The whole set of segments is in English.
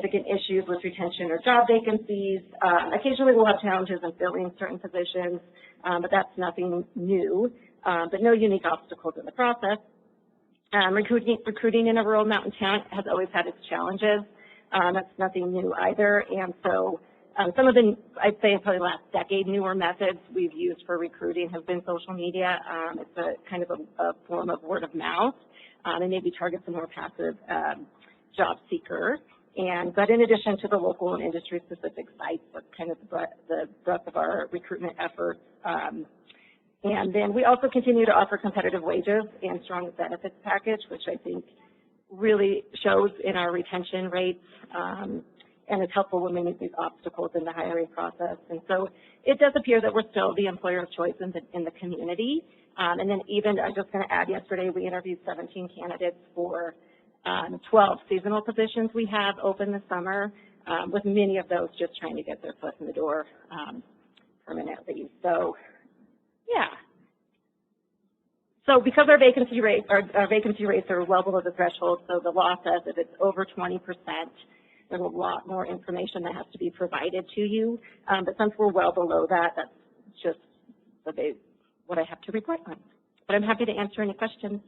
significant issues with retention or job vacancies. Occasionally we'll have challenges in filling certain positions, but that's nothing new, but no unique obstacles in the process. Recruiting in a rural mountain town has always had its challenges. That's nothing new either. And so some of the, I'd say probably last decade, newer methods we've used for recruiting have been social media. It's a kind of a form of word of mouth, and maybe targets a more passive job seeker. But in addition to the local and industry-specific sites, that's kind of the breadth of our recruitment efforts. And then we also continue to offer competitive wages and strong benefits package, which I think really shows in our retention rates, and is helpful when we meet these obstacles in the hiring process. And so it does appear that we're still the employer of choice in the community. And then even, I'm just going to add, yesterday we interviewed 17 candidates for 12 seasonal positions we have open this summer, with many of those just trying to get their foot in the door permanently. So, yeah. So because our vacancy rates are well below the threshold, so the law says if it's over 20%, there's a lot more information that has to be provided to you. But since we're well below that, that's just what I have to report on. But I'm happy to answer any questions.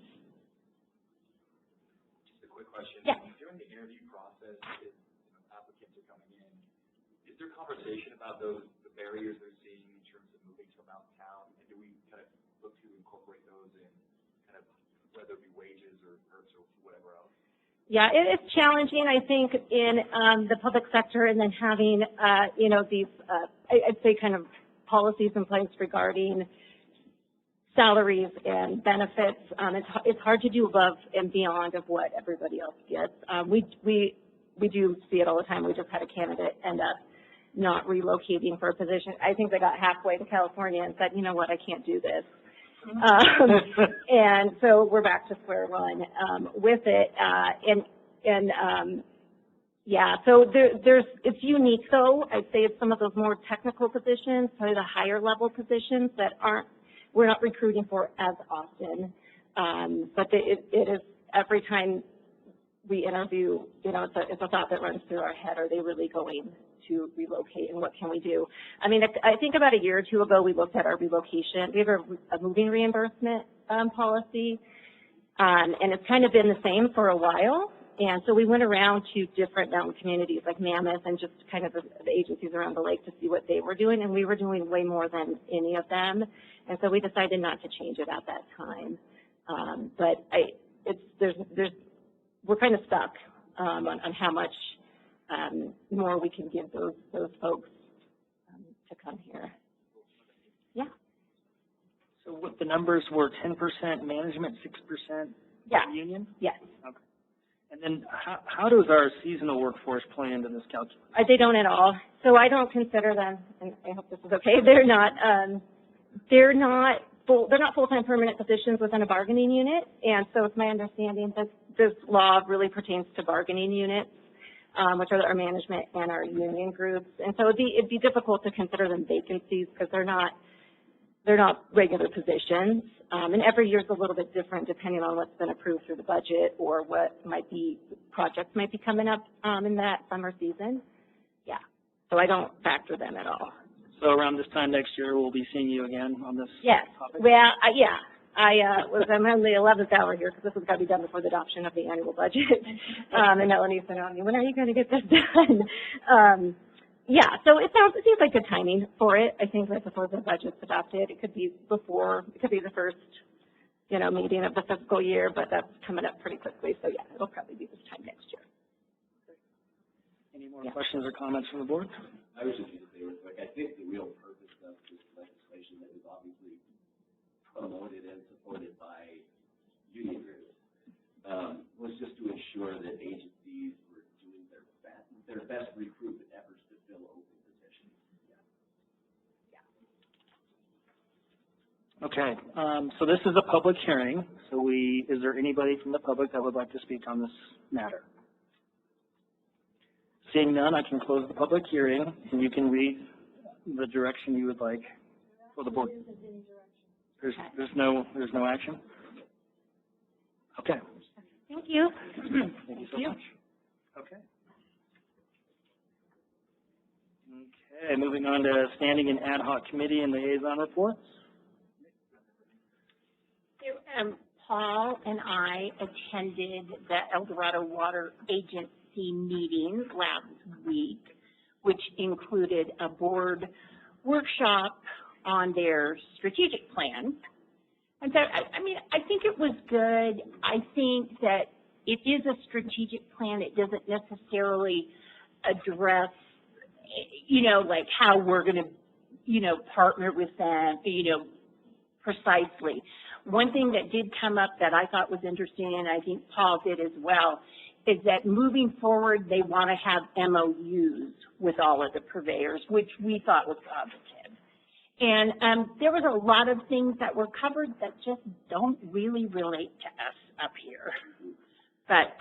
Just a quick question. Yeah. During the interview process, if applicants are coming in, is there conversation about the barriers they're seeing in terms of moving to a mountain town? And do we kind of look to incorporate those in kind of whether it be wages or perks or whatever else? Yeah, it is challenging, I think, in the public sector, and then having, these, I'd say, kind of policies in place regarding salaries and benefits. It's hard to do above and beyond of what everybody else gets. We do see it all the time. We just had a candidate end up not relocating for a position. I think they got halfway to California and said, you know what, I can't do this. And so we're back to square one with it. Yeah, so it's unique though. I'd say it's some of those more technical positions, probably the higher level positions that we're not recruiting for as often. But it is every time we interview, it's a thought that runs through our head. Are they really going to relocate, and what can we do? I mean, I think about a year or two ago, we looked at our relocation. We have a moving reimbursement policy, and it's kind of been the same for a while. And so we went around to different mountain communities like Mammoth and just kind of the agencies around the lake to see what they were doing, and we were doing way more than any of them. And so we decided not to change it at that time. But we're kind of stuck on how much more we can give those folks to come here. Yeah. So what the numbers were 10% management, 6% union? Yes. Okay. And then how does our seasonal workforce play into this calculus? They don't at all. So I don't consider them, and I hope this is okay, they're not full-time permanent positions within a bargaining unit. And so it's my understanding that this law really pertains to bargaining units, which are our management and our union groups. And so it'd be difficult to consider them vacancies because they're not regular positions. And every year is a little bit different depending on what's been approved through the budget or what projects might be coming up in that summer season. Yeah. So I don't factor them at all. So around this time next year, we'll be seeing you again on this topic? Well, yeah. I'm on the 11th hour here because this has got to be done before the adoption of the annual budget. And Melanie said, when are you going to get this done? Yeah, so it seems like good timing for it. I think right before the budget's adopted. It could be the first, meeting of the fiscal year, but that's coming up pretty quickly. So yeah, it'll probably be this time next year. Any more questions or comments from the board? I was just going to say real quick, I think the real purpose of this legislation that is obviously promoted and supported by union groups was just to ensure that agencies were doing their best recruitment efforts to fill open positions. Okay, so this is a public hearing. So is there anybody from the public that would like to speak on this matter? Seeing none, I can close the public hearing, and you can read the direction you would like for the board. There's no action? Okay. Thank you. Thank you so much. Okay. Okay, moving on to standing and ad hoc committee and liaison reports. Paul and I attended the El Dorado Water Agency meeting last week, which included a board workshop on their strategic plan. And so, I think it was good. I think that it is a strategic plan. It doesn't necessarily address, like how we're going to, partner with them, precisely. One thing that did come up that I thought was interesting, and I think Paul did as well, is that moving forward, they want to have MOUs with all of the purveyors, which we thought was positive. And there was a lot of things that were covered that just don't really relate to us up here. But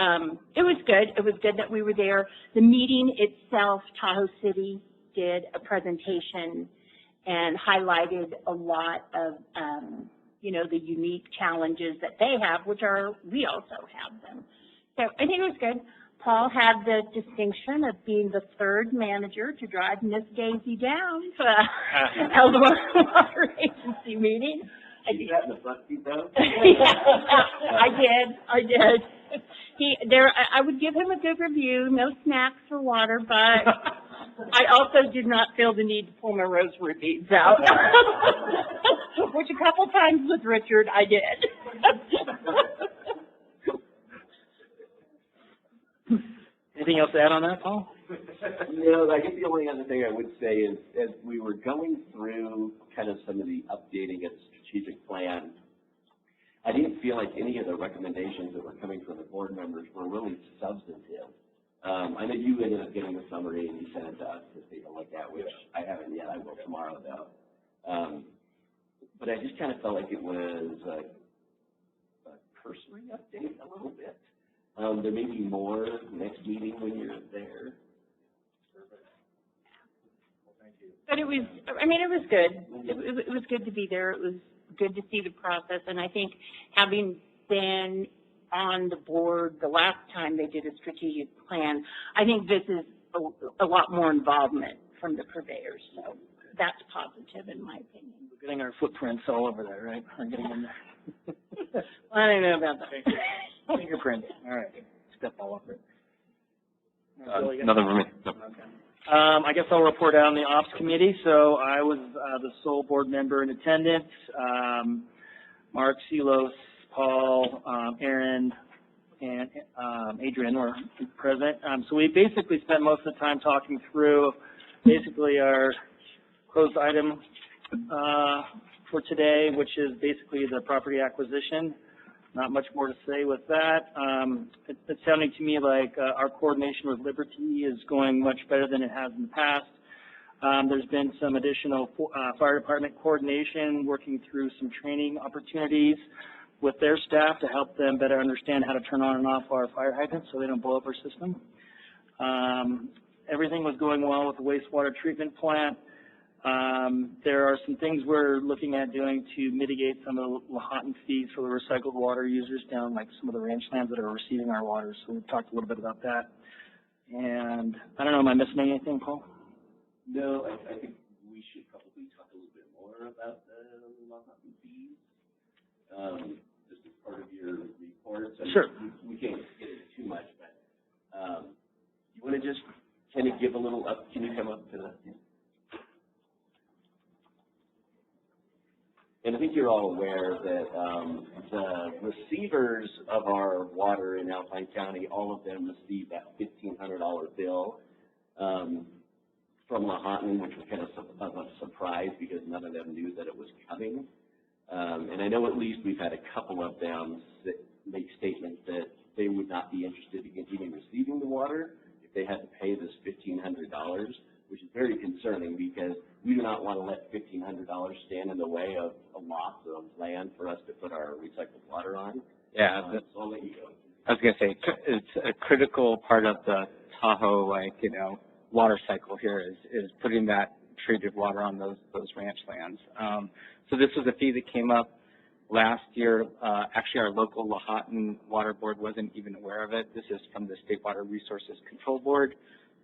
it was good. It was good that we were there. The meeting itself, Tahoe City did a presentation and highlighted a lot of, the unique challenges that they have, we also have them. So I think it was good. Paul had the distinction of being the third manager to drive Miss Daisy down to the El Dorado Water Agency meeting. You got in the front seat though? I did. I would give him a good review, no snacks or water, but I also did not feel the need to pull my rosary beads out, which a couple times with Richard I did. Anything else to add on that, Paul? No, I guess the only other thing I would say is, as we were going through kind of some of the updating of the strategic plan, I didn't feel like any of the recommendations that were coming from the board members were really substantive. I know you ended up getting the summary and you sent it to us to take a look at, which I haven't yet. I will tomorrow, though. But I just kind of felt like it was a cursory update a little bit. There may be more next meeting when you're there. But it was good. It was good to be there. It was good to see the process. And I think having been on the board the last time they did a strategic plan, I think this is a lot more involvement from the purveyors. So that's positive in my opinion. We're getting our footprints all over there, right? We're getting in there. I don't know about that. Fingerprints. All right. Step all over it. Nothing for me. No. Okay. I guess I'll report out on the ops committee. So I was the sole board member in attendance. Mark, Silos, Paul, Aaron, and Adrian were present. So we basically spent most of the time talking through basically our closed item for today, which is basically the property acquisition. Not much more to say with that. It's sounding to me like our coordination with Liberty is going much better than it has in the past. There's been some additional fire department coordination, working through some training opportunities with their staff to help them better understand how to turn on and off our fire hydrants so they don't blow up our system. Everything was going well with the wastewater treatment plant. There are some things we're looking at doing to mitigate some of the Lahontan fees for the recycled water users down like some of the ranch lands that are receiving our water. So we've talked a little bit about that. And I don't know, am I missing anything, Paul? No, I think we should probably talk a little bit more about the Lahontan fees. Just as part of your report. So sure. We can't get into too much, but you want to just kind of give a little up? Can you come up to that? Yeah. And I think you're all aware that the receivers of our water in Alpine County, all of them received that $1,500 bill from Lahontan, which was kind of a surprise because none of them knew that it was coming. And I know at least we've had a couple of them that make statements that they would not be interested in continuing receiving the water if they had to pay this $1,500, which is very concerning because we do not want to let $1,500 stand in the way of a loss of land for us to put our recycled water on. Yeah, so I'll let you go. I was going to say, it's a critical part of the Tahoe, water cycle here is putting that treated water on those ranch lands. So this was a fee that came up last year. Actually, our local Lahontan Water Board wasn't even aware of it. This is from the State Water Resources Control Board.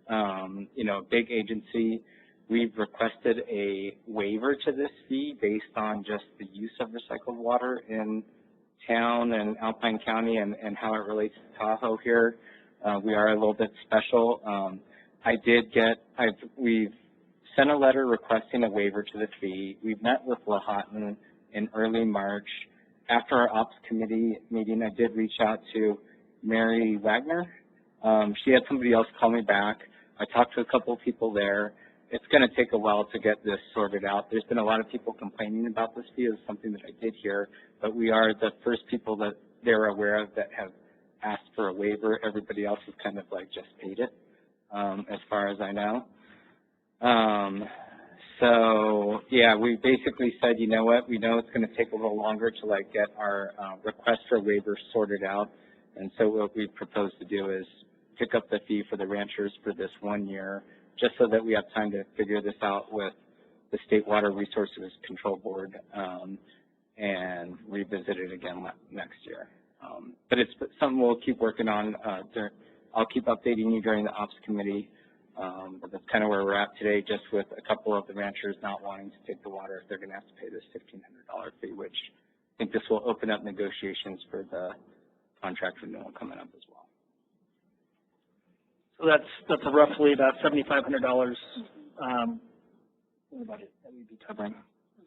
you know, a big agency. We've requested a waiver to this fee based on just the use of recycled water in town and Alpine County and how it relates to Tahoe here. We are a little bit special. We've sent a letter requesting a waiver to the fee. We've met with LIAISON in early March. After our ops committee meeting, I did reach out to Mary Wagner. She had somebody else call me back. I talked to a couple of people there. It's going to take a while to get this sorted out. There's been a lot of people complaining about this fee. It's something that I did hear, but we are the first people that they're aware of that have asked for a waiver. Everybody else has kind of like just paid it, as far as I know. So yeah, we basically said, you know what, we know it's going to take a little longer to like get our request for waiver sorted out, and so what we propose to do is pick up the fee for the ranchers for this 1 year, just so that we have time to figure this out with the State Water Resources Control Board and revisit it again next year. But it's something we'll keep working on. I'll keep updating you during the ops committee, but that's kind of where we're at today, just with a couple of the ranchers not wanting to take the water if they're going to have to pay this $1,500 fee, which I think this will open up negotiations for the contract renewal coming up as well. So that's roughly about $7,500. What about it that we'd be covering?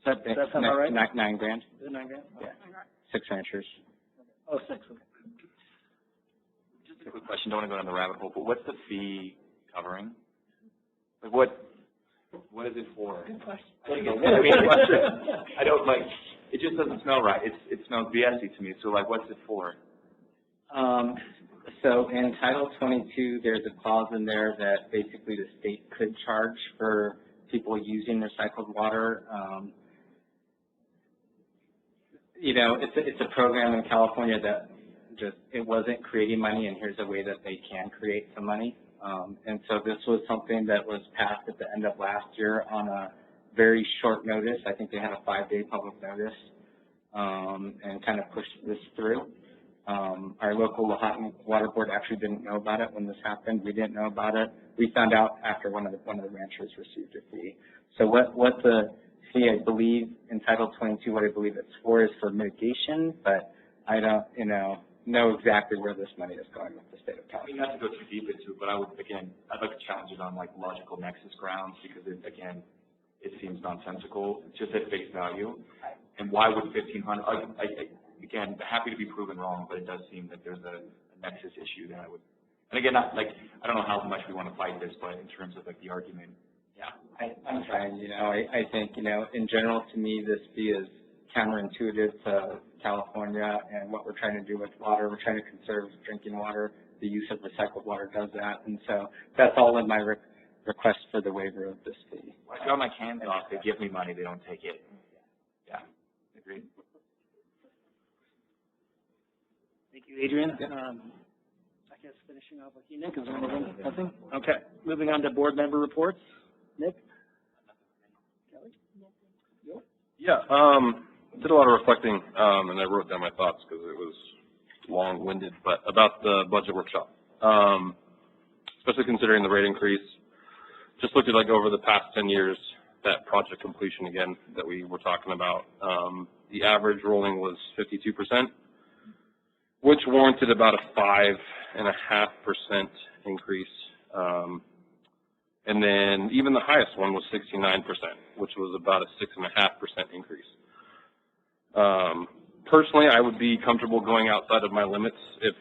Does that sound about right? $9 grand. Is it $9 grand? Yeah. 6 ranchers. Oh, 6. Okay. Just a quick question. Don't want to go down the rabbit hole, but what's the fee covering? Like what is it for? Good question. I don't like. It just doesn't smell right. It smells BS-y to me. So like, what's it for? So in Title 22, there's a clause in there that basically the state could charge for people using recycled water. You know, it's a program in California that just, it wasn't creating money, and here's a way that they can create some money. And so this was something that was passed at the end of last year on a very short notice. I think they had a 5-day public notice, and kind of pushed this through. Our local LIAISON Water Board actually didn't know about it when this happened. We didn't know about it. We found out after one of the ranchers received a fee. So what the fee, I believe, in Title 22, what I believe it's for is for mitigation, but I don't, know exactly where this money is going with the state of California. Not to go too deep into it, but I'd like to challenge it on like logical nexus grounds, because it seems nonsensical, just at face value. And why would $1,500? Again, happy to be proven wrong, but it does seem that there's a nexus issue that I would. And again, I don't know how much we want to fight this, but in terms of like the argument, yeah. I'm trying. I think in general, to me, this fee is counterintuitive to California and what we're trying to do with water. We're trying to conserve drinking water. The use of recycled water does that, and so that's all in my request for the waiver of this fee. I draw my hands off. They give me money. They don't take it. Yeah, agreed. Thank you, Adrian. I guess finishing off with you, Nick. Is there anything? Nothing? Okay. Moving on to board member reports. Nick? Yeah, did a lot of reflecting, and I wrote down my thoughts because it was long-winded, but about the budget workshop, especially considering the rate increase. Just looked at like over the past 10 years, that project completion again that we were talking about. The average rolling was 52%, which warranted about a 5.5% increase. And then even the highest one was 69%, which was about a 6.5% increase. Personally, I would be comfortable going outside of my limits if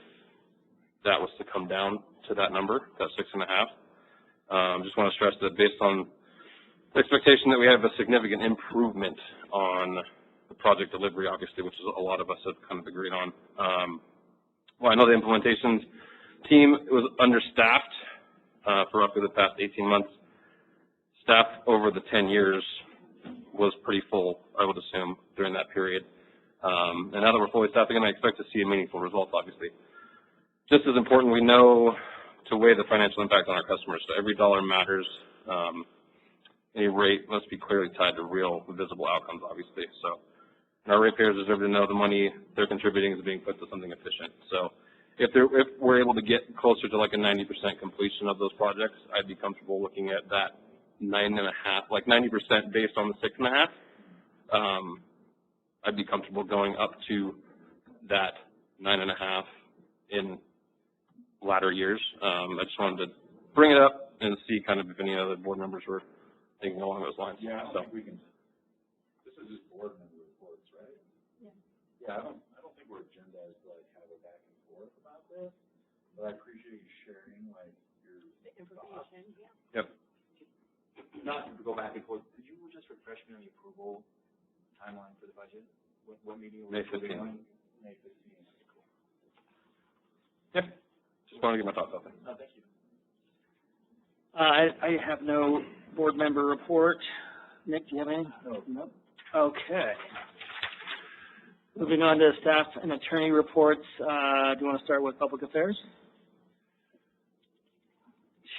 that was to come down to that number, that 6.5. Just want to stress that based on the expectation that we have a significant improvement on the project delivery, obviously, which is a lot of us have kind of agreed on. Well, I know the implementations team was understaffed for roughly the past 18 months. Staff over the 10 years was pretty full, I would assume, during that period. And now that we're fully staffed again, I expect to see a meaningful result, obviously. Just as important, we know to weigh the financial impact on our customers. So every dollar matters. Any rate must be clearly tied to real visible outcomes, obviously. So and our ratepayers deserve to know the money they're contributing is being put to something efficient. So if we're able to get closer to like a 90% completion of those projects, I'd be comfortable looking at that 9.5, like 90% based on the 6.5. I'd be comfortable going up to that 9.5 in latter years. I just wanted to bring it up and see kind of if any other board members were thinking along those lines. Yeah, I don't so. think we can. This is just board member reports, right? Yeah. Yeah, I don't think we're agendized to like kind of go back and forth about this, but I appreciate you sharing like your information. Yep. Not to go back and forth. Could you just refresh me on the approval timeline for the budget? What meeting are we May 15th. on? May 15th. Cool. Yep. Just wanted to get my thoughts out there. No, thank you. I have no board member report. Nick, do you have any? No. Okay. Moving on to staff and attorney reports. Do you want to start with public affairs?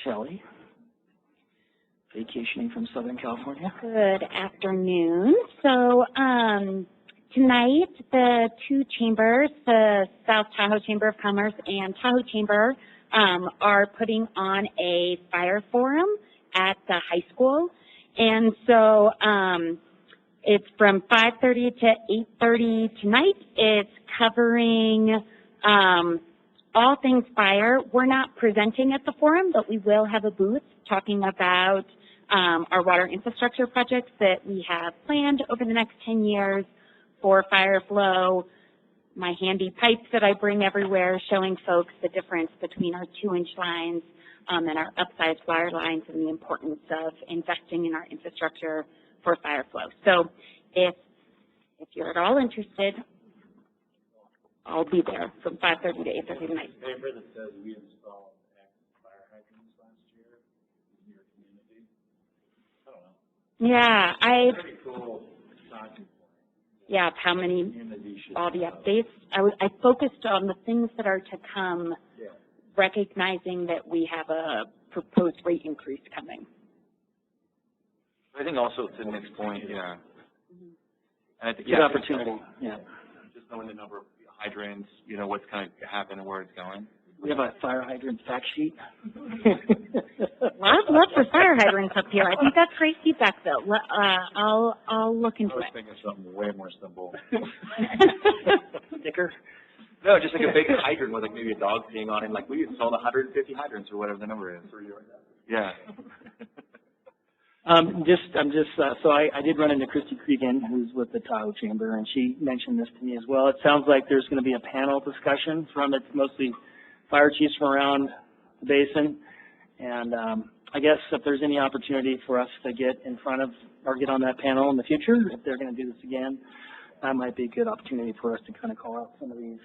Shelley, vacationing from Southern California. Good afternoon. So tonight, the two chambers, the South Tahoe Chamber of Commerce and Tahoe Chamber, are putting on a fire forum at the high school. And so it's from 5:30 to 8:30 tonight. It's covering all things fire. We're not presenting at the forum, but we will have a booth talking about our water infrastructure projects that we have planned over the next 10 years for fire flow, my handy pipes that I bring everywhere, showing folks the difference between our 2-inch lines and our upsized wire lines and the importance of investing in our infrastructure for fire flow. So if you're at all interested, I'll be there from 5:30 to 8:30 tonight. Paper that says we installed active fire hydrants last year in your community. I don't know. Yeah, Pretty cool talking point. Yeah, how many, all the updates. I focused on the things that are to come, recognizing that we have a proposed rate increase coming. I think also to Nick's point, yeah. And I think Good opportunity. Yeah. Just knowing the number of hydrants, you know, what's going to happen and where it's going. We have a fire hydrant fact sheet. Lots of fire hydrants up here. I think that's great feedback, though. I'll look into I was it. thinking something way more simple. Sticker. No, just like a big hydrant with like maybe a dog peeing on it. Like we installed 150 hydrants or whatever the number is. Yeah. So I did run into Christy Cregan, who's with the Tahoe Chamber, and she mentioned this to me as well. It sounds like there's going to be a panel discussion from it's mostly fire chiefs from around the basin. And I guess if there's any opportunity for us to get in front of or get on that panel in the future, if they're going to do this again, that might be a good opportunity for us to kind of call out some of these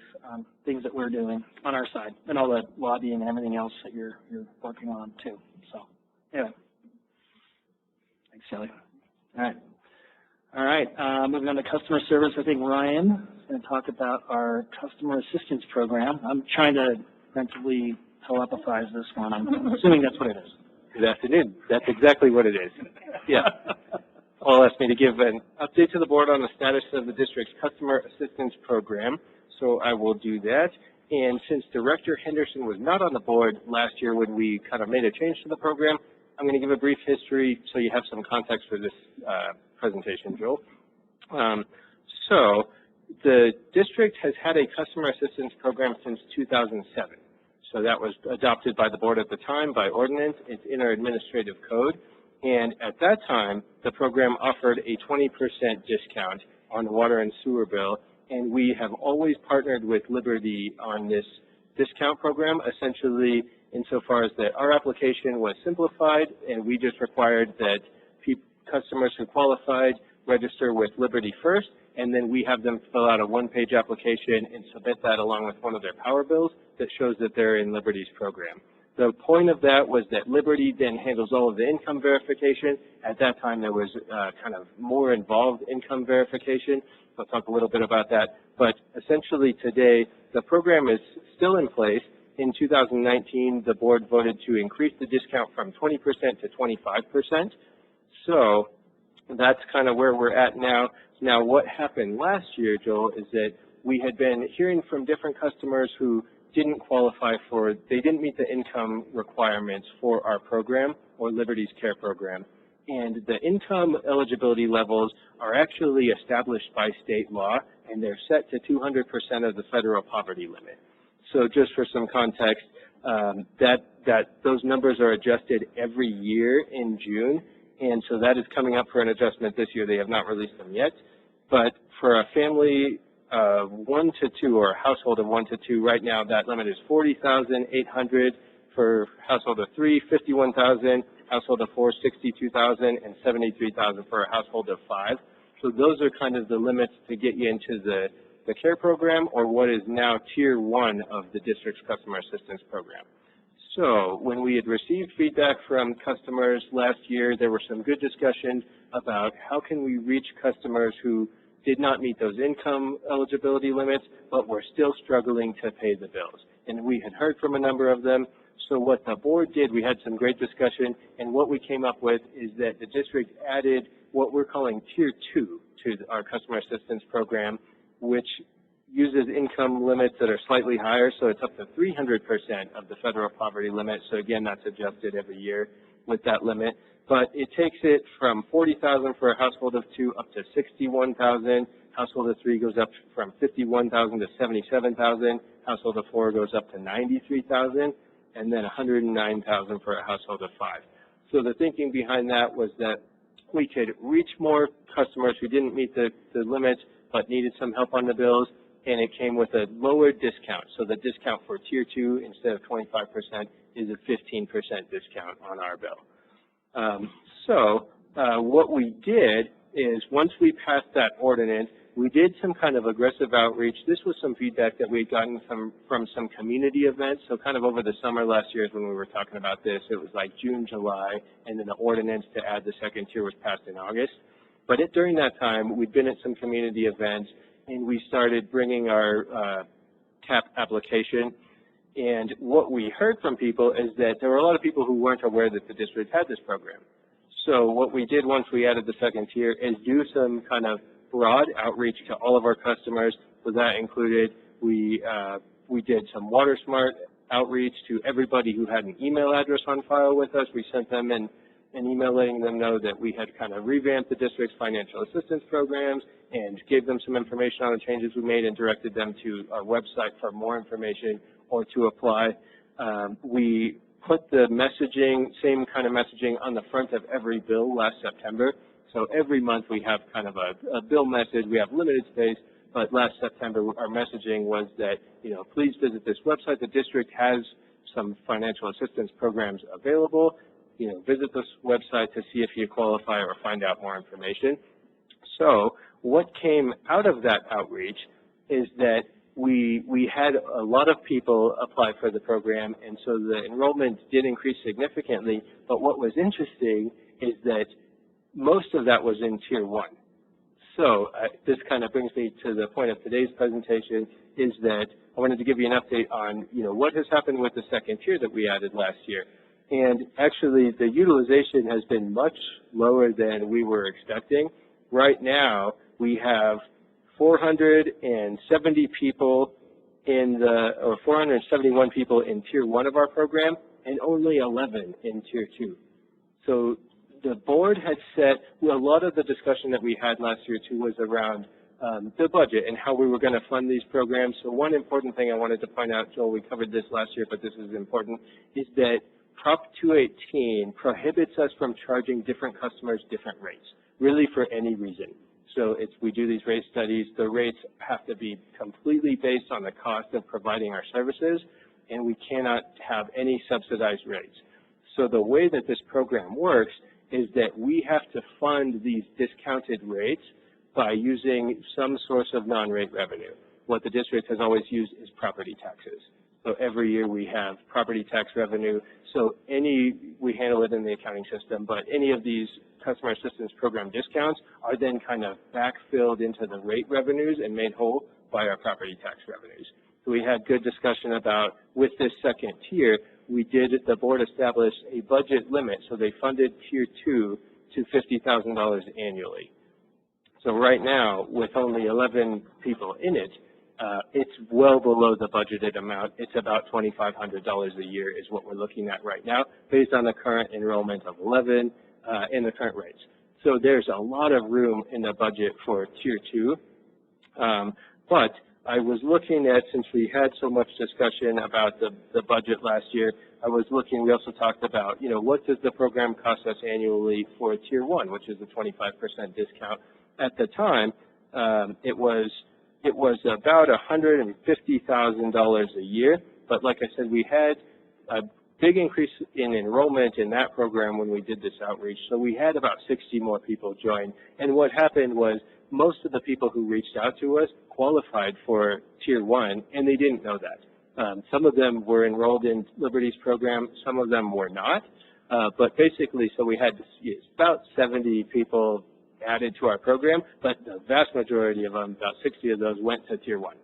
things that we're doing on our side and all the lobbying and everything else that you're working on too. So anyway. Thanks, Shelley. All right. Moving on to customer service, I think Ryan is going to talk about our customer assistance program. I'm trying to mentally telepathize this one. I'm assuming that's what it is. Good afternoon. That's exactly what it is. Yeah. Paul asked me to give an update to the board on the status of the district's customer assistance program, so I will do that. And since Director Henderson was not on the board last year when we kind of made a change to the program, I'm going to give a brief history so you have some context for this presentation, Joel. So the district has had a customer assistance program since 2007. So that was adopted by the board at the time by ordinance. It's in our administrative code. And at that time, the program offered a 20% discount on the water and sewer bill. And we have always partnered with Liberty on this discount program, essentially insofar as that our application was simplified and we just required that customers who qualified register with Liberty first, and then we have them fill out a one-page application and submit that along with one of their power bills that shows that they're in Liberty's program. The point of that was that Liberty then handles all of the income verification. At that time, there was kind of more involved income verification. I'll talk a little bit about that. But essentially today, the program is still in place. In 2019, the board voted to increase the discount from 20% to 25%. So that's kind of where we're at now. Now, what happened last year, Joel, is that we had been hearing from different customers who didn't qualify for, they didn't meet the income requirements for our program or Liberty's Care program. And the income eligibility levels are actually established by state law, and they're set to 200% of the federal poverty limit. So just for some context, those numbers are adjusted every year in June, and so that is coming up for an adjustment this year. They have not released them yet. But for a family of 1 to 2 or a household of 1 to 2, right now that limit is $40,800. For household of 3, $51,000. Household of 4, $62,000, and $73,000 for a household of 5. So those are kind of the limits to get you into the care program, or what is now tier 1 of the district's customer assistance program. So when we had received feedback from customers last year, there were some good discussions about how can we reach customers who did not meet those income eligibility limits, but were still struggling to pay the bills. And we had heard from a number of them. So what the board did, we had some great discussion, and what we came up with is that the district added what we're calling tier 2 to our customer assistance program, which uses income limits that are slightly higher, so it's up to 300% of the federal poverty limit. So again, that's adjusted every year with that limit. But it takes it from $40,000 for a household of 2 up to $61,000. Household of 3 goes up from $51,000 to $77,000. Household of 4 goes up to $93,000. And then $109,000 for a household of 5. So the thinking behind that was that we could reach more customers who didn't meet the limits but needed some help on the bills, and it came with a lower discount. So the discount for tier 2 instead of 25% is a 15% discount on our bill. What we did is once we passed that ordinance, we did some kind of aggressive outreach. This was some feedback that we had gotten from some community events. So kind of over the summer last year is when we were talking about this. It was like June, July, and then the ordinance to add the second tier was passed in August. But during that time, we'd been at some community events, and we started bringing our TAP application. And what we heard from people is that there were a lot of people who weren't aware that the district had this program. So what we did once we added the second tier is do some kind of broad outreach to all of our customers. So that included we did some WaterSmart outreach to everybody who had an email address on file with us. We sent them an email letting them know that we had kind of revamped the district's financial assistance programs and gave them some information on the changes we made and directed them to our website for more information or to apply. We put the messaging, same kind of messaging on the front of every bill last September. So every month we have kind of a bill message. We have limited space, but last September our messaging was that, please visit this website. The district has some financial assistance programs available. Visit this website to see if you qualify or find out more information. So what came out of that outreach is that we had a lot of people apply for the program, and so the enrollment did increase significantly. But what was interesting is that most of that was in tier 1. So this kind of brings me to the point of today's presentation, is that I wanted to give you an update on, what has happened with the second tier that we added last year. And actually the utilization has been much lower than we were expecting. Right now we have 470 people or 471 people in tier 1 of our program and only 11 in tier 2. So the board had set, a lot of the discussion that we had last year too was around the budget and how we were going to fund these programs. So one important thing I wanted to point out, Joel, we covered this last year, but this is important, is that Prop 218 prohibits us from charging different customers different rates, really for any reason. So we do these rate studies. The rates have to be completely based on the cost of providing our services, and we cannot have any subsidized rates. So the way that this program works is that we have to fund these discounted rates by using some source of non-rate revenue. What the district has always used is property taxes. So every year we have property tax revenue. So we handle it in the accounting system, but any of these customer assistance program discounts are then kind of backfilled into the rate revenues and made whole by our property tax revenues. So we had good discussion about, with this second tier, the board established a budget limit. So they funded tier 2 to $50,000 annually. So right now, with only 11 people in it, it's well below the budgeted amount. It's about $2,500 a year is what we're looking at right now, based on the current enrollment of 11 in the current rates. So there's a lot of room in the budget for Tier 2. But I was looking at, since we had so much discussion about the budget last year, I was looking, we also talked about, what does the program cost us annually for Tier 1, which is a 25% discount. At the time, it was about $150,000 a year, but like I said, we had a big increase in enrollment in that program when we did this outreach, so we had about 60 more people join. And what happened was most of the people who reached out to us qualified for Tier 1, and they didn't know that. Some of them were enrolled in Liberty's program, some of them were not, but basically, so we had about 70 people added to our program, but the vast majority of them, about 60 of those, went to Tier 1.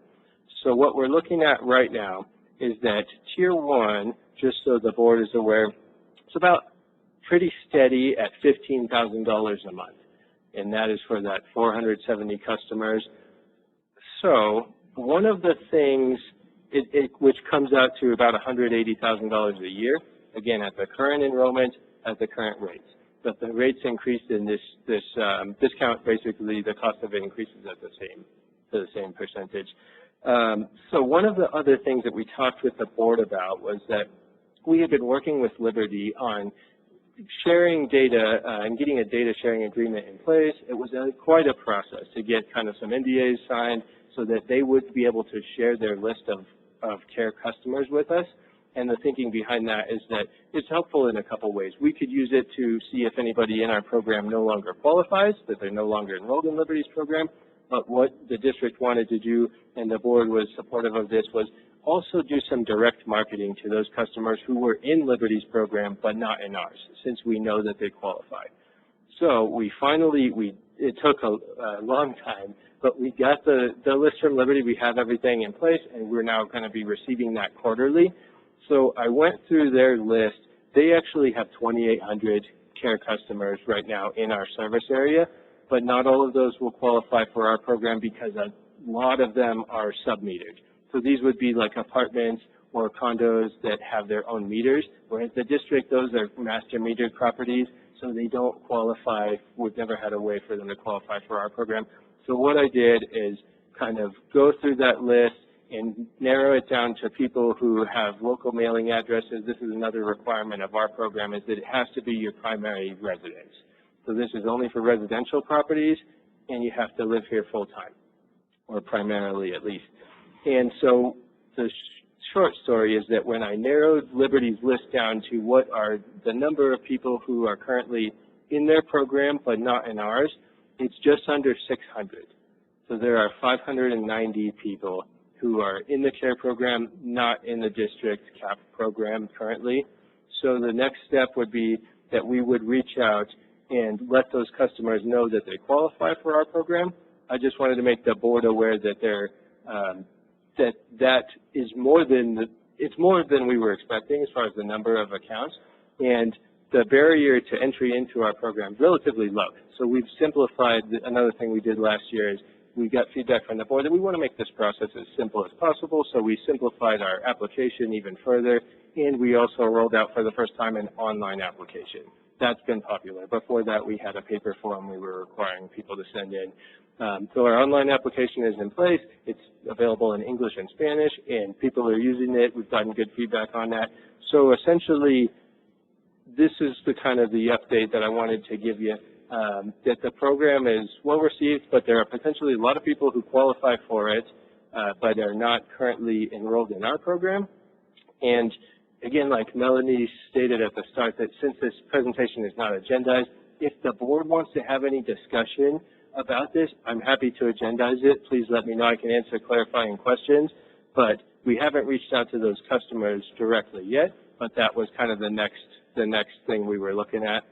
So what we're looking at right now is that Tier 1, just so the board is aware, it's about pretty steady at $15,000 a month, and that is for that 470 customers. So one of the things, which comes out to about $180,000 a year, again, at the current enrollment, at the current rates. But the rates increased in this discount, basically the cost of it increases at the same percentage. So one of the other things that we talked with the board about was that we had been working with Liberty on sharing data and getting a data sharing agreement in place. It was quite a process to get kind of some NDAs signed so that they would be able to share their list of care customers with us. And the thinking behind that is that it's helpful in a couple ways. We could use it to see if anybody in our program no longer qualifies, that they're no longer enrolled in Liberty's program. But what the district wanted to do, and the board was supportive of this, was also do some direct marketing to those customers who were in Liberty's program but not in ours, since we know that they qualify. So we finally, it took a long time, but we got the list from Liberty. We have everything in place, and we're now going to be receiving that quarterly. So I went through their list. They actually have 2,800 care customers right now in our service area, but not all of those will qualify for our program because a lot of them are sub-metered. So these would be like apartments or condos that have their own meters, whereas the district, those are master metered properties, so they don't qualify. We've never had a way for them to qualify for our program. So what I did is kind of go through that list and narrow it down to people who have local mailing addresses. This is another requirement of our program, is that it has to be your primary residence. So this is only for residential properties, and you have to live here full-time, or primarily at least. And so the short story is that when I narrowed Liberty's list down to what are the number of people who are currently in their program but not in ours, it's just under 600. So there are 590 people who are in the care program, not in the district CAP program currently. So the next step would be that we would reach out and let those customers know that they qualify for our program. I just wanted to make the board aware that that is more than we were expecting as far as the number of accounts, and the barrier to entry into our program is relatively low. So we've simplified. Another thing we did last year is we got feedback from the board that we want to make this process as simple as possible, so we simplified our application even further, and we also rolled out for the first time an online application. That's been popular. Before that, we had a paper form we were requiring people to send in. So our online application is in place. It's available in English and Spanish, and people are using it. We've gotten good feedback on that. So essentially, this is the kind of the update that I wanted to give you, that the program is well received, but there are potentially a lot of people who qualify for it, but are not currently enrolled in our program. And again, like Melanie stated at the start, that since this presentation is not agendized, if the board wants to have any discussion about this, I'm happy to agendize it. Please let me know. I can answer clarifying questions, but we haven't reached out to those customers directly yet, but that was kind of the next thing we were looking at.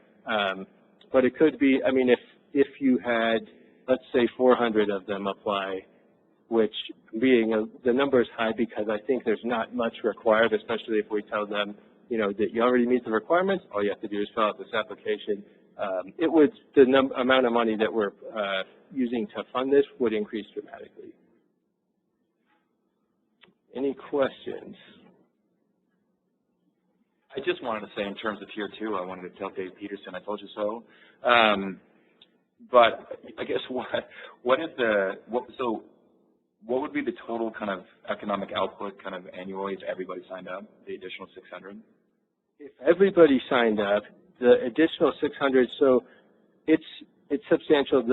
But it could be, I mean, if you had, let's say 400 of them apply, which being the number is high because I think there's not much required, especially if we tell them, that you already meet the requirements, all you have to do is fill out this application. The amount of money that we're using to fund this would increase dramatically. Any questions? I just wanted to say in terms of tier 2, I wanted to tell Dave Peterson, I told you so. But I guess what would be the total kind of economic output kind of annually if everybody signed up, the additional 600? If everybody signed up, the additional 600, so it's substantial.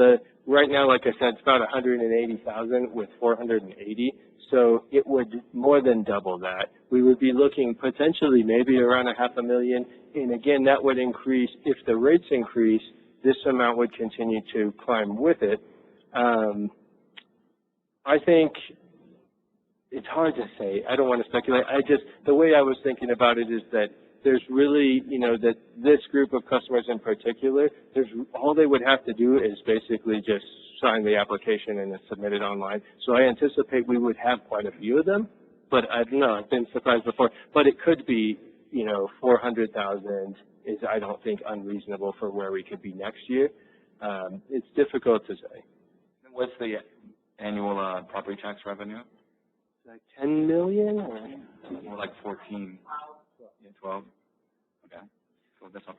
Right now, like I said, it's about 180,000 with 480. So it would more than double that. We would be looking potentially maybe around $500,000. And again, that would increase, if the rates increase, this amount would continue to climb with it. I think it's hard to say. I don't want to speculate. The way I was thinking about it is that there's really, that this group of customers in particular, all they would have to do is basically just sign the application and submit it online. So I anticipate we would have quite a few of them, but I don't know, I've been surprised before. But it could be, 400,000 is, I don't think, unreasonable for where we could be next year. It's difficult to say. What's the annual property tax revenue? Like 10 million? Or? More like 14. 12. Okay. So that's up.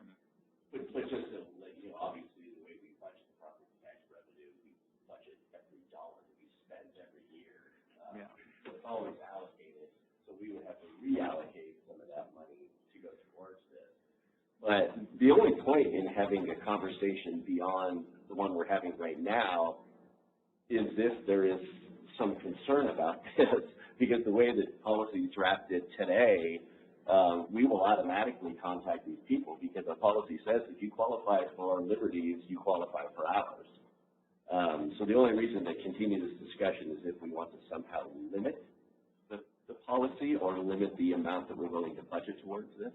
But just to let you know, obviously the way we budget the property tax revenue, we budget every dollar that we spend every year. So it's always allocated. So we would have to reallocate some of that money to go towards this. But the only point in having a conversation beyond the one we're having right now is if there is some concern about this, because the way that policy is drafted today, we will automatically contact these people because our policy says if you qualify for liberties, you qualify for ours. So the only reason to continue this discussion is if we want to somehow limit the policy or limit the amount that we're willing to budget towards this.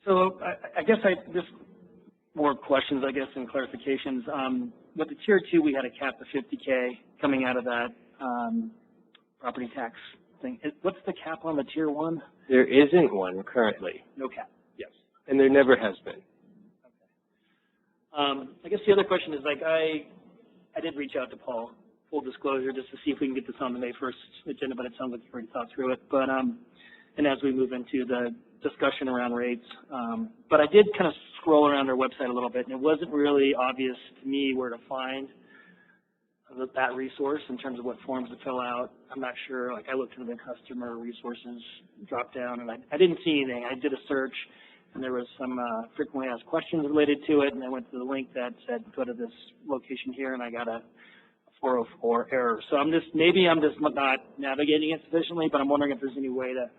So I guess just more questions, I guess, and clarifications. With the tier 2, we had a cap of $50K coming out of that property tax thing. What's the cap on the tier 1? There isn't one currently. No cap. Yes. And there never has been. Okay. I guess the other question is, like, I did reach out to Paul, full disclosure, just to see if we can get this on the May 1st agenda, but it sounds like you've already thought through it. But and as we move into the discussion around rates, but I did kind of scroll around our website a little bit, and it wasn't really obvious to me where to find that resource in terms of what forms to fill out. I'm not sure. Like, I looked into the customer resources drop down, and I didn't see anything. I did a search, and there was some frequently asked questions related to it, and I went to the link that said go to this location here, and I got a 404 error. So maybe I'm just not navigating it sufficiently, but I'm wondering if there's any way to,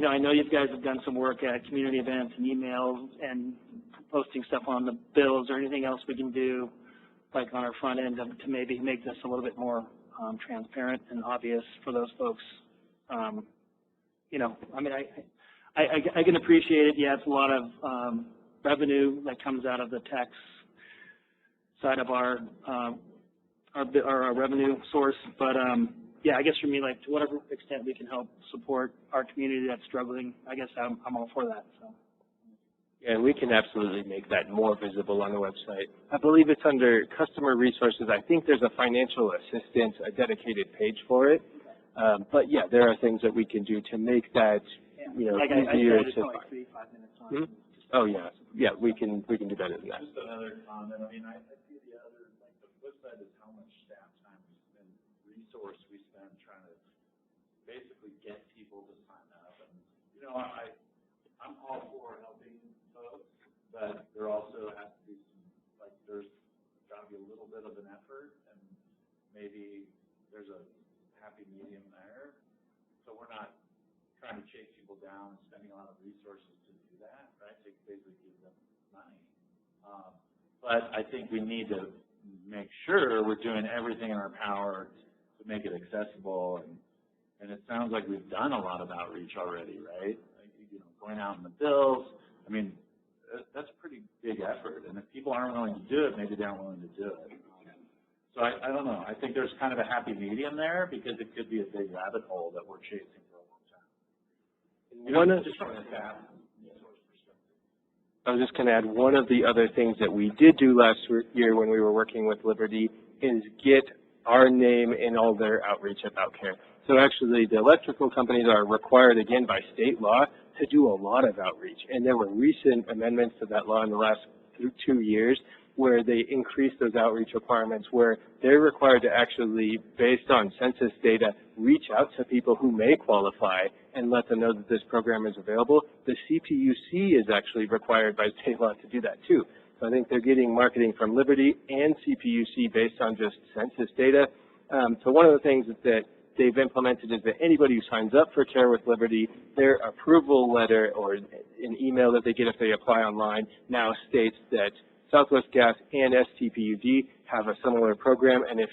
I know you guys have done some work at community events and emails and posting stuff on the bills, or anything else we can do, like on our front end, to maybe make this a little bit more transparent and obvious for those folks. I can appreciate it. Yeah, it's a lot of revenue that comes out of the tax side of our revenue source, but yeah, I guess for me, like, to whatever extent we can help support our community that's struggling, I guess I'm all for that. So. Yeah, and we can absolutely make that more visible on the website. I believe it's under customer resources. I think there's a financial assistance, a dedicated page for it. But yeah, there are things that we can do to make that, like easier I to find. Like 3-5 minutes on. Hmm? Oh yeah, yeah, we can do better than that. Just another comment. I see the other, like, the flip side is how much staff time we spend, resource we spend trying to basically get people to sign up. And I'm all for helping folks, but there also has to be some, like, there's got to be a little bit of an effort, and maybe there's a happy medium there. So we're not trying to chase people down and spending a lot of resources to do that, right? To basically give them money. But I think we need to make sure we're doing everything in our power to make it accessible, and it sounds like we've done a lot of outreach already, right? Like, going out in the bills. I mean, that's a pretty big effort, and if people aren't willing to do it, maybe they aren't willing to do it. So I don't know. I think there's kind of a happy medium there, because it could be a big rabbit hole that we're chasing for a long time. Just from a staff resource perspective. I was just going to add, one of the other things that we did do last year when we were working with Liberty is get our name in all their outreach about care. So actually, the electrical companies are required, again, by state law to do a lot of outreach. And there were recent amendments to that law in the last 2 years where they increased those outreach requirements, where they're required to actually, based on census data, reach out to people who may qualify and let them know that this program is available. The CPUC is actually required by state law to do that too. So I think they're getting marketing from Liberty and CPUC based on just census data. So one of the things that they've implemented is that anybody who signs up for Care with Liberty, their approval letter or an email that they get if they apply online now states that Southwest Gas and STPUD have a similar program, and if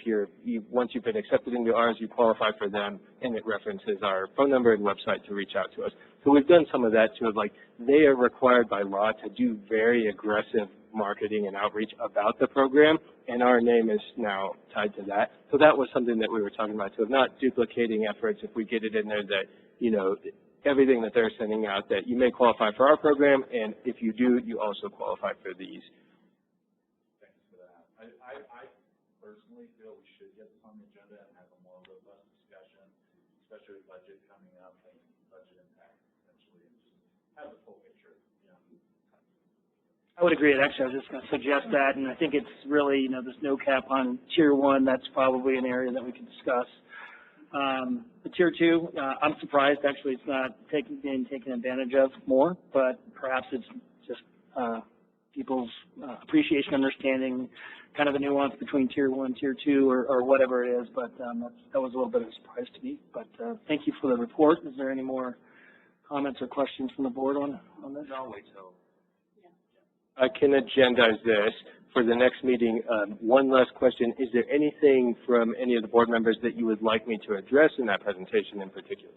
once you've been accepted into ours, you qualify for them, and it references our phone number and website to reach out to us. So we've done some of that too, like they are required by law to do very aggressive marketing and outreach about the program, and our name is now tied to that. So that was something that we were talking about too, of not duplicating efforts. If we get it in there that, you know, everything that they're sending out, that you may qualify for our program, and if you do, you also qualify for these. I personally feel we should get this on the agenda and have a more robust discussion, especially with budget coming up and budget impact essentially, and just have the full picture. You know. I would agree. Actually, I was just going to suggest that, and I think it's really, you know, there's no cap on Tier 1. That's probably an area that we can discuss. The Tier 2, I'm surprised actually it's not being taken advantage of more, but perhaps it's just people's appreciation, understanding kind of the nuance between Tier 1, Tier 2, or whatever it is, but that was a little bit of a surprise to me. But thank you for the report. Is there any more comments or questions from the board on this? No, wait till. I can agendize this for the next meeting. One last question. Is there anything from any of the board members that you would like me to address in that presentation in particular?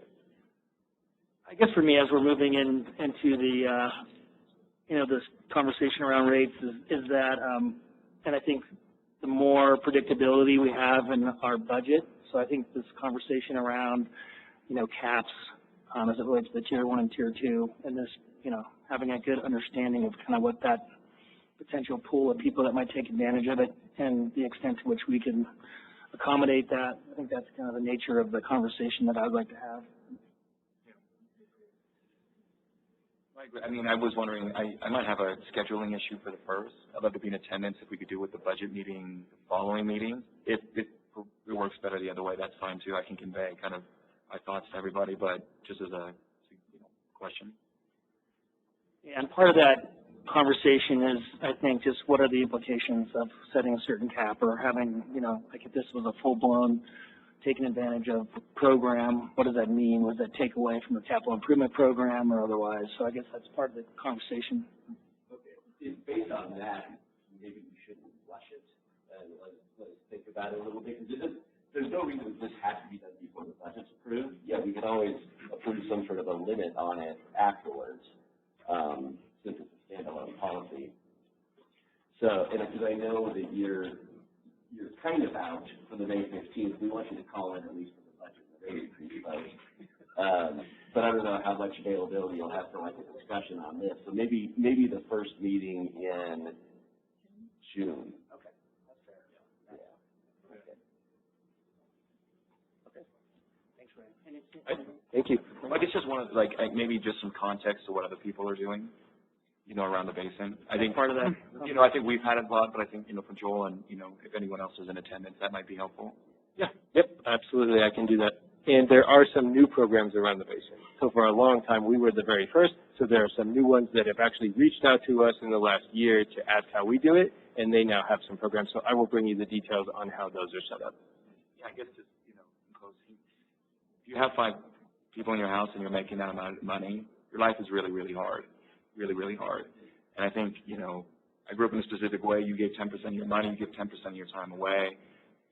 I guess for me, as we're moving into the, you know, this conversation around rates is that, and I think the more predictability we have in our budget, so I think this conversation around, you know, caps as it relates to the Tier 1 and Tier 2, and this, you know, having a good understanding of kind of what that potential pool of people that might take advantage of it and the extent to which we can accommodate that. I think that's kind of the nature of the conversation that I'd like to have. I mean, I was wondering, I might have a scheduling issue for the first. I'd love to be in attendance if we could do with the budget meeting the following meeting. If it works better the other way, that's fine too. I can convey kind of my thoughts to everybody, but just as a question. Yeah, and part of that conversation is, I think, just what are the implications of setting a certain cap or having, you know, like if this was a full-blown taking advantage of program, what does that mean? What does that take away from the capital improvement program or otherwise? So I guess that's part of the conversation. Okay. Based on that, maybe we shouldn't rush it and let's think about it a little bit. Because there's no reason this has to be done before the budget's approved. Yeah, we can always approve some sort of a limit on it afterwards, since it's a standalone policy. So, and because I know that you're kind of out for the May 15th. We want you to call in at least for the budget and the rate increase vote. But I don't know how much availability you'll have for like a discussion on this. So maybe the first meeting in June. Okay, that's fair. Yeah. Okay. Okay. Thanks, Ray. Thank you. I guess just one of maybe just some context to what other people are doing, you know, around the basin. I think part of that. You know, I think we've had it a lot, but I think, you know, for Joel and, you know, if anyone else is in attendance, that might be helpful. Yeah. Yep. Absolutely. I can do that. And there are some new programs around the basin. So for a long time, we were the very first. So there are some new ones that have actually reached out to us in the last year to ask how we do it, and they now have some programs. So I will bring you the details on how those are set up. Yeah, I guess just, you know, in closing, if you have 5 people in your house and you're making that amount of money, your life is really, really hard. Really, really hard. And I think, you know, I grew up in a specific way. You gave 10% of your money, you give 10% of your time away.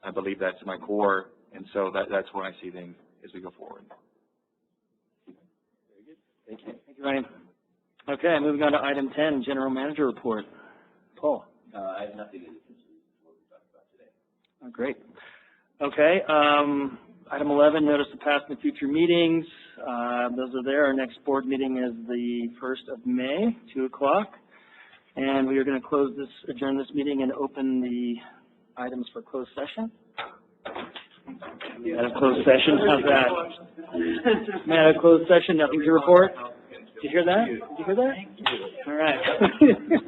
I believe that's my core, and so that's where I see things as we go forward. Very good. Thank you. Thank you, Ryan. Okay, moving on to item 10, General Manager Report. Paul. I have nothing in addition to what we talked about today. Oh, great. Okay, item 11, notice of past and future meetings. Those are there. Our next board meeting is the 1st of May, 2 o'clock. And we are going to adjourn this meeting and open the items for closed session. Out of closed session, how's that? Man, out of closed session, nothing to report? Did you hear that? Did you hear that? All right.